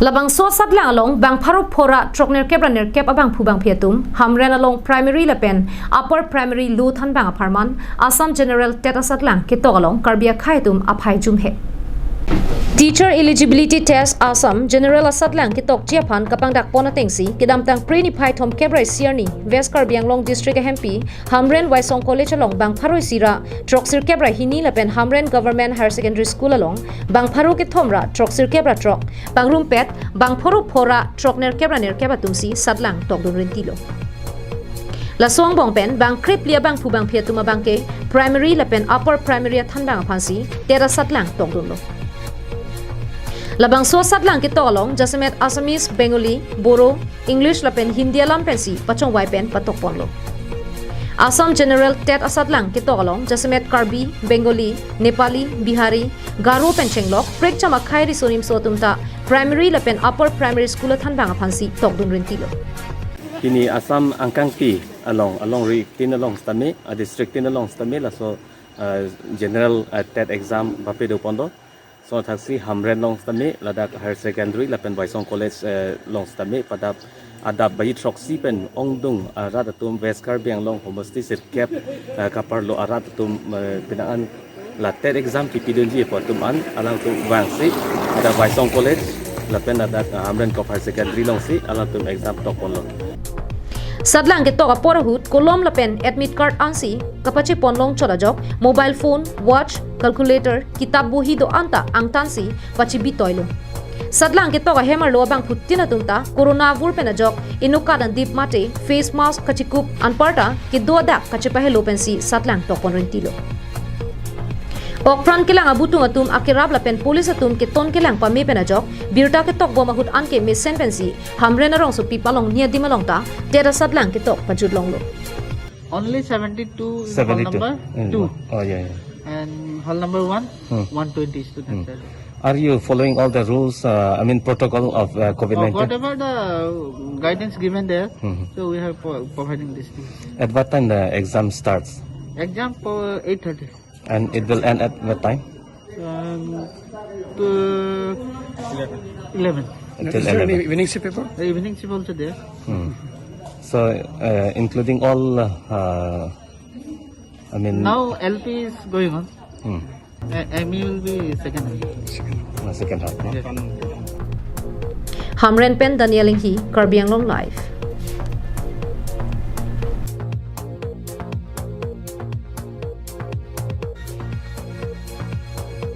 Labang so satlang along bang pharu phora trokner kebraner kep abang phubang phiatum Hamren along primary lapen upper primary lu than bang aparman Assam General TET satlang ketok along karbia khaitum aphai jum he Teacher eligibility test Assam General satlang ketok chiaphan kapang dak pona tengsi kidam tang pre ni phai thom kebrai sierni West Karbiang Long District MP Hamren Waisong College along bang pharu sira troksir kebrai hini lapen Hamren Government Higher Secondary School along bang pharu ke thomra troksir kebra trok bang rumpet bang pharu phora trokner kebraner kebatumsi satlang tokdun rentilo La song bong pen bang krip lia bang phubang phiatuma bang ke primary lapen upper primary than bang phansi tera satlang tokdun lo Labang so satlang ke tolong jasemet Assamese, Bengali, Boro, English lapen Hindi alam pensi pachong wai pen patok ponlo. Assam General TET satlang ke tolong jasemet Karbi, Bengali, Nepali, Bihari, Garo penchenglok prek chama khairi sonim sotumta primary lapen upper primary school than bang phansi tokdun rentilo. Kini Assam angkang ti along ri tin along stame a district tin along stame la so general TET exam bape do pondo. So taksi Hamren long stame ladak higher secondary lapen Waisong College long stame padap adap bayi troksi pen ongdung radatum West Karbiang long homosti sirkep kaparlo aradatum pinaan la TET exam ki pidunji portum an alang tu wangsi ada Waisong College lapen adak Hamren Higher Secondary long si alang tum exam tokon lo Satlang ke toka porahut kolom lapen admit card ansi kapachi ponlong chodajok mobile phone watch calculator kitab buhi do anta angtansi pachi bitoilo Satlang ke toka hammer lo bang putina tumta corona vur penajok inuka dan dip mate face mask kachikup anparta ke doda kachipahe lopensi Satlang tokon rentilo Okpran kelang abutung atum akirab lapen polis atum ke ton kelang pame penajok birta ke tok bomahut anke mesen pensi Hamren arong so pipalong nia dimalong ta tera satlang ke tok pajud long lo Only 72 is hall number 2. Oh yeah. And hall number 1, 120 students. Are you following all the rules protocol of COVID-19? Whatever the guidance given there, so we are providing this thing. At what time the exam starts? Exam for 8:30. And it will end at what time? To 11. Until 11. Evening shift paper? The evening shift also there. So including all Now LP is going on. ME will be second half. second half. No? Yes. Hamren pen Daniel Linghi Karbiang Long Life